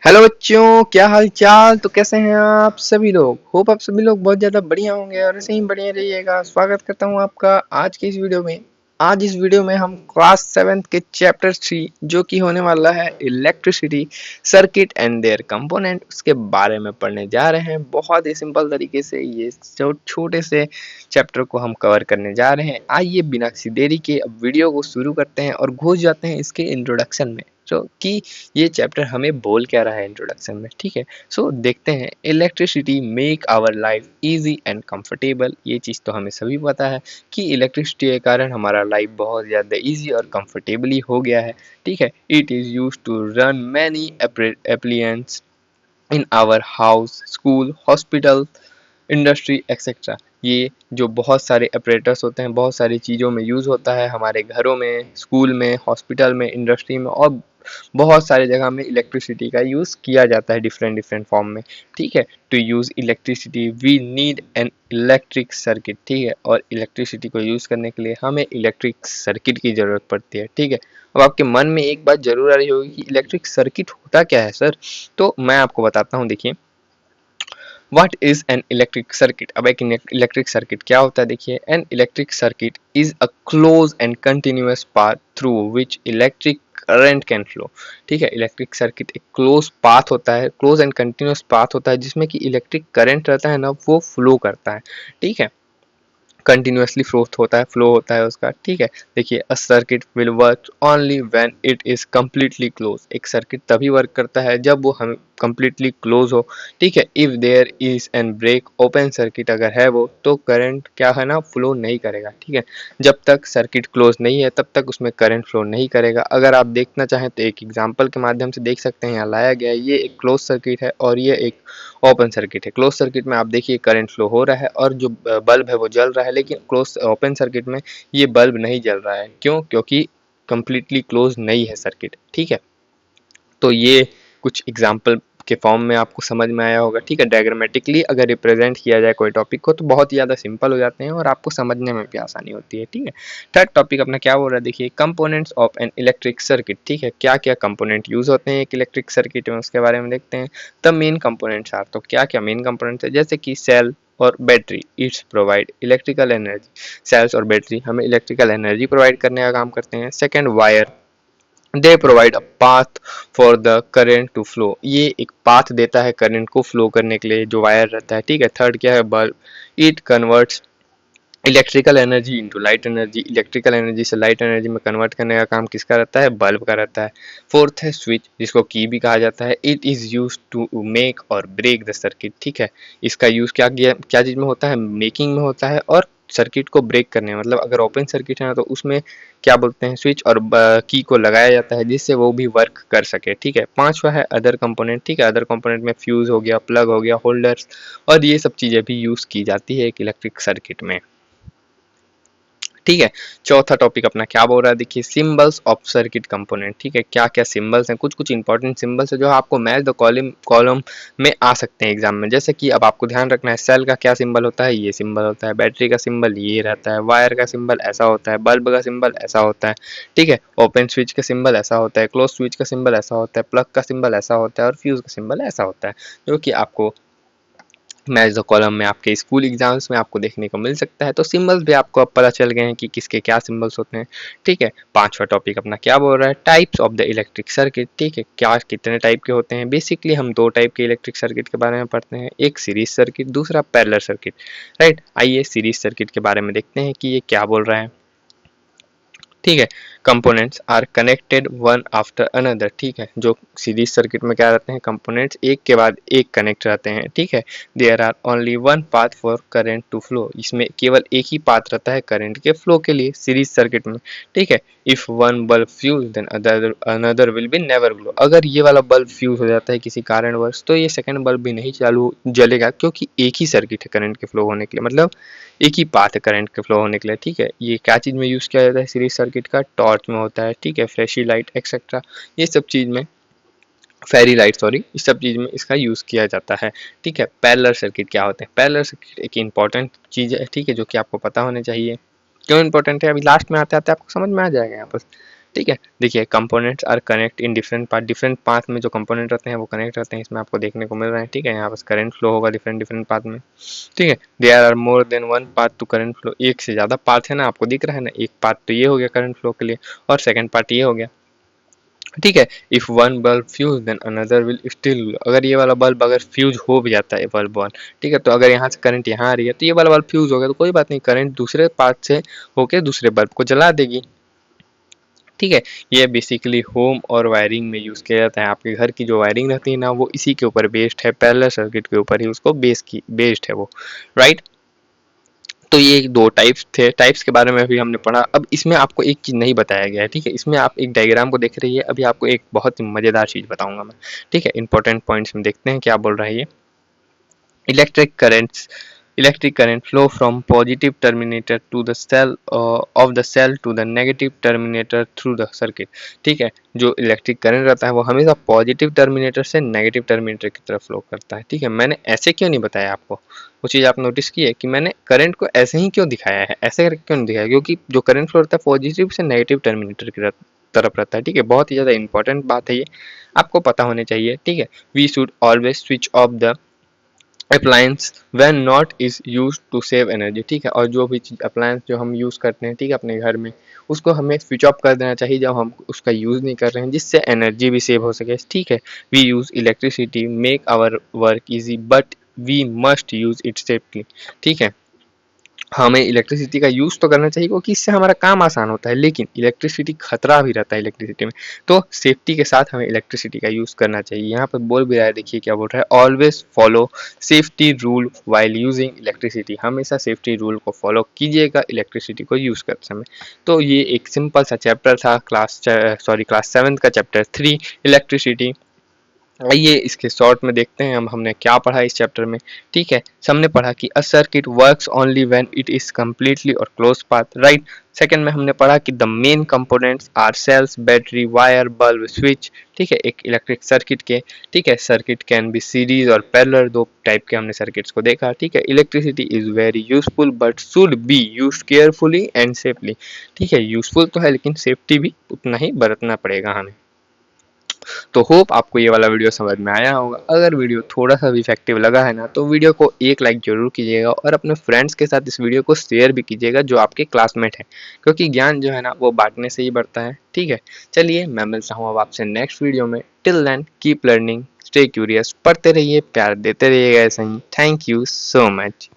Hello बच्चों, क्या हाल चाल। तो कैसे हैं आप सभी लोग। होप आप सभी लोग बहुत ज़्यादा बढ़िया होंगे और ऐसे ही बढ़िया रहिएगा। स्वागत करता हूं आपका आज के इस वीडियो में। आज इस वीडियो में हम क्लास 7 के चैप्टर 3 जो कि होने वाला है electricity circuit and their component, उसके बारे में पढ़ने जा रहे हैं। बहुत ही सिंपल तरीके से ये छोटे से चैप्टर को हम कवर करने जा रहे हैं। आइए बिना किसी देरी के अब वीडियो को शुरू करते हैं और घुस जाते हैं इसके इंट्रोडक्शन में, जो कि ये चैप्टर हमें बोल क्या रहा है इंट्रोडक्शन में। ठीक है, सो देखते हैं। Electricity make our life easy and comfortable. ये चीज़ तो हमें सभी पता है कि इलेक्ट्रिसिटी के कारण हमारा लाइफ बहुत ज़्यादा इजी और कंफर्टेबली हो गया है। ठीक है, it is use to run many appliances in our house, school, hospital, industry etcetera. ये जो बहुत सारे ऑपरेटर्स होते हैं, बहुत सारी चीज़ों में यूज़ होता है, हमारे घरों में, स्कूल में, हॉस्पिटल में, इंडस्ट्री में और बहुत सारे जगह में इलेक्ट्रिसिटी का यूज़ किया जाता है डिफरेंट डिफरेंट फॉर्म में। ठीक है, to use electricity we need an electric circuit. ठीक है, और इलेक्ट्रिसिटी को यूज़ करने के लिए हमें इलेक्ट्रिक सर्किट की ज़रूरत पड़ती है। ठीक है, अब आपके मन में एक बात जरूर आ रही होगी कि इलेक्ट्रिक सर्किट होता क्या है सर। तो मैं आपको बताता हूँ। देखिए, what is an electric circuit. अब एक इलेक्ट्रिक सर्किट क्या होता है, देखिए। N electric circuit is a close and continuous path through which electric current can flow. ठीक है, इलेक्ट्रिक सर्किट एक क्लोज पाथ होता है, क्लोज एंड कंटिन्यूअस पाथ होता है जिसमें कि इलेक्ट्रिक करंट रहता है ना, वो फ्लो करता है। ठीक है, कंटिन्यूअसली फ्लो होता है उसका। ठीक है, देखिए, a circuit will work only when it is completely close. एक सर्किट तभी वर्क करता है जब वो हम कम्प्लीटली क्लोज हो। ठीक है, if there is an break, open circuit अगर है वो, तो करंट क्या है ना, फ्लो नहीं करेगा। ठीक है, जब तक सर्किट क्लोज नहीं है तब तक उसमें करंट फ्लो नहीं करेगा। अगर आप देखना चाहें तो एक एग्जाम्पल के माध्यम से देख सकते हैं, यहाँ लाया गया है। ये एक क्लोज सर्किट है और ये एक ओपन सर्किट है। क्लोज सर्किट में आप देखिए करंट फ्लो हो रहा है और जो बल्ब है वो जल रहा है, लेकिन क्लोज ओपन सर्किट में ये बल्ब नहीं जल रहा है। क्यों? क्योंकि कंप्लीटली क्लोज नहीं है सर्किट। ठीक है, तो ये कुछ एग्जाम्पल के फॉर्म में आपको समझ में आया होगा। ठीक है, डायग्रामेटिकली अगर रिप्रेजेंट किया जाए कोई टॉपिक को तो बहुत ज़्यादा सिंपल हो जाते हैं और आपको समझने में भी आसानी होती है। ठीक है, थर्ड टॉपिक अपना क्या बोल रहा है, देखिए, components of N electric circuit. ठीक है, क्या क्या कंपोनेंट यूज होते हैं एक इलेक्ट्रिक सर्किट में, उसके बारे में देखते हैं। द मेन कंपोनेंट्स आर, तो क्या क्या मेन कंपोनेंट्स है, जैसे कि सेल और battery, it's provide electrical energy. Cells और बैटरी हमें इलेक्ट्रिकल एनर्जी प्रोवाइड करने का काम करते हैं। Second, wire, they provide a path for the current to flow. ये एक पाथ देता है करंट को फ्लो करने के लिए, जो वायर रहता है। ठीक है, थर्ड क्या है, bulb, it converts electrical energy into light energy. Electrical energy से लाइट एनर्जी में कन्वर्ट करने का काम किसका रहता है, बल्ब का रहता है। फोर्थ है स्विच, जिसको की भी कहा जाता है। It is use to make और ब्रेक द सर्किट। ठीक है, इसका यूज क्या चीज में होता है, मेकिंग में होता है और सर्किट को ब्रेक करने में। मतलब अगर ओपन सर्किट है ना तो उसमें क्या बोलते हैं, स्विच और की को लगाया जाता है जिससे वो भी वर्क कर सके। ठीक है, पांचवा है अदर कंपोनेंट। ठीक है, अदर कंपोनेंट में फ्यूज हो गया, प्लग हो गया, होल्डर्स और ये सब चीजें भी यूज की जाती है एक इलेक्ट्रिक सर्किट में। ठीक है, चौथा टॉपिक अपना क्या बोल रहा है, देखिए, सिंबल्स ऑफ सर्किट कंपोनेंट। ठीक है, क्या क्या सिंबल्स हैं, कुछ कुछ इंपॉर्टेंट सिंबल्स है जो आपको मैच द कॉलम में आ सकते हैं एग्जाम में। जैसे कि अब आपको ध्यान रखना है, सेल का क्या सिंबल होता है, ये सिंबल होता है। बैटरी का सिंबल ये रहता है। वायर का सिंबल ऐसा होता है। बल्ब का सिंबल ऐसा होता है। ठीक है, ओपन स्विच का सिंबल ऐसा होता है। क्लोज स्विच का सिंबल ऐसा होता है। प्लग का सिंबल ऐसा होता है और फ्यूज का सिंबल ऐसा होता है, जो कि आपको मैच द कॉलम में आपके स्कूल एग्जाम्स में आपको देखने को मिल सकता है। तो सिंबल्स भी आपको अब पता चल गए हैं कि किसके क्या सिंबल्स होते हैं। ठीक है, पांचवा टॉपिक अपना क्या बोल रहा है, types of the electric circuit. ठीक है, क्या कितने टाइप के होते हैं। बेसिकली हम दो टाइप के इलेक्ट्रिक सर्किट के बारे में पढ़ते हैं, एक सीरीज सर्किट, दूसरा पैरेलल सर्किट। राइट, आइए सीरीज सर्किट के बारे में देखते हैं कि ये क्या बोल रहा है। ठीक है, components are connected one after another. ठीक है, जो सीरीज सर्किट में क्या रहते हैं, कंपोनेंट्स एक के बाद एक कनेक्ट रहते हैं। ठीक है, there are only one path for current to flow. इसमें केवल एक ही पाथ रहता है करंट के फ्लो के लिए सीरीज सर्किट में। ठीक है, if one bulb fuse then another will be never glow. अगर ये वाला बल्ब फ्यूज हो जाता है किसी कारणवश तो ये सेकंड बल्ब भी नहीं चालू जलेगा, क्योंकि एक ही सर्किट है करंट के फ्लो होने के लिए। मतलब एक ही पाथ है करंट के फ्लो होने के लिए। ठीक है, ये क्या चीज़ में यूज़ किया जाता है सीरीज सर्किट का, टॉर्च में होता है। ठीक है, फ्लैशी लाइट एक्सेट्रा, ये सब चीज़ में, फेरी लाइट सॉरी, इस सब चीज़ में इसका यूज़ किया जाता है। ठीक है, पैरेलल सर्किट क्या होते हैं, पैरेलल सर्किट एक इंपॉर्टेंट चीज़ है। ठीक है, जो कि आपको पता होने चाहिए। क्यों इंपॉर्टेंट है, अभी लास्ट में आते आते आपको समझ में आ जाएगा यहाँ पर। ठीक है। देखिए components are connect in different path में जो कंपोनेंट रहते हैं वो कनेक्ट रहते हैं, इसमें आपको देखने को मिल रहा है। ठीक है, यहाँ बस करंट फ्लो होगा डिफरेंट पाथ में। ठीक है, there are more than one path to current flow, एक से ज़्यादा पाथ है ना, आपको दिख रहा है ना। एक पाथ तो ये हो गया करंट फ्लो के लिए और सेकंड पार्ट ये हो गया। ठीक है, if one bulb fuse then another will still, अगर ये वाला बल्ब अगर फ्यूज हो भी जाता है बल्ब वन, ठीक है, तो अगर यहाँ से करंट यहाँ आ रही है तो ये वाला बल्ब फ्यूज हो गया तो कोई बात नहीं, करंट दूसरे पार्ट से होके दूसरे बल्ब को जला देगी। ठीक है, ये बेसिकली होम और वायरिंग में यूज़ किया जाता है। आपके घर की जो वायरिंग रहती है ना वो इसी के ऊपर बेस्ड है, पैरेलल सर्किट के ऊपर ही उसको बेस्ड है वो, राइट। तो ये दो टाइप्स थे, टाइप्स के बारे में भी हमने पढ़ा। अब इसमें आपको एक चीज़ नहीं बताया गया है। ठीक है, इसमें आप एक डायग्राम को देख रही है, अभी आपको एक बहुत ही मज़ेदार चीज़ बताऊंगा मैं। ठीक है, इंपॉर्टेंट पॉइंट्स में देखते हैं क्या बोल रहा है ये। Electric current flow from positive terminator to the cell of the cell to the negative terminator through the circuit। ठीक है, जो इलेक्ट्रिक करंट रहता है वो हमेशा पॉजिटिव टर्मिनेटर से नेगेटिव टर्मिनेटर की तरफ फ्लो करता है। ठीक है, मैंने ऐसे क्यों नहीं बताया आपको, वो चीज़ आप नोटिस की है कि मैंने करंट को ऐसे ही क्यों दिखाया है, ऐसे करके क्यों नहीं दिखाया, क्योंकि जो करंट फ्लो रहता है पॉजिटिव से नेगेटिव टर्मिनेटर की तरफ रहता है। ठीक है, बहुत ही ज़्यादा इंपॉर्टेंट बात है ये, आपको पता होने चाहिए। ठीक है, we should always switch off the appliance when not is use to save energy. ठीक है, और जो भी चीज़ अप्लायंस जो हम यूज़ करते हैं, ठीक है, अपने घर में, उसको हमें स्विच ऑफ कर देना चाहिए जब हम उसका यूज़ नहीं कर रहे हैं, जिससे एनर्जी भी सेव हो सके। ठीक है, we use electricity make our work easy but we must use it safely. ठीक है, हमें इलेक्ट्रिसिटी का यूज़ तो करना चाहिए क्योंकि इससे हमारा काम आसान होता है, लेकिन इलेक्ट्रिसिटी खतरा भी रहता है इलेक्ट्रिसिटी में, तो सेफ्टी के साथ हमें इलेक्ट्रिसिटी का यूज़ करना चाहिए। यहाँ पर बोल भी रहा है, देखिए क्या बोल रहा है, always follow safety rule while using electricity, हमेशा सेफ्टी रूल को फॉलो कीजिएगा इलेक्ट्रिसिटी को यूज़ करते समय। तो ये एक सिंपल सा चैप्टर था क्लास 7 का चैप्टर 3 इलेक्ट्रिसिटी। आइए इसके शॉर्ट में देखते हैं हमने क्या पढ़ा इस चैप्टर में। ठीक है, हमने पढ़ा कि a circuit works only when it is completely और क्लोज पाथ, राइट। सेकंड में हमने पढ़ा कि the main components are cells, battery, wire, bulb, switch. ठीक है, एक इलेक्ट्रिक सर्किट के। ठीक है, सर्किट कैन बी सीरीज और पैरेलल, दो टाइप के हमने सर्किट्स को देखा। ठीक है, electricity is very useful but should be used carefully and safely. ठीक है, यूजफुल तो है लेकिन सेफ्टी भी उतना ही बरतना पड़ेगा हमें। तो होप आपको ये वाला वीडियो समझ में आया होगा। अगर वीडियो थोड़ा सा भी इफेक्टिव लगा है ना तो वीडियो को एक लाइक जरूर कीजिएगा और अपने फ्रेंड्स के साथ इस वीडियो को शेयर भी कीजिएगा जो आपके क्लासमेट हैं, क्योंकि ज्ञान जो है ना वो बांटने से ही बढ़ता है। ठीक है, चलिए मैं मिलता हूँ अब आपसे नेक्स्ट वीडियो में। Till then keep learning, stay curious, पढ़ते रहिए, प्यार देते रहिएगा ऐसे ही। Thank you so much.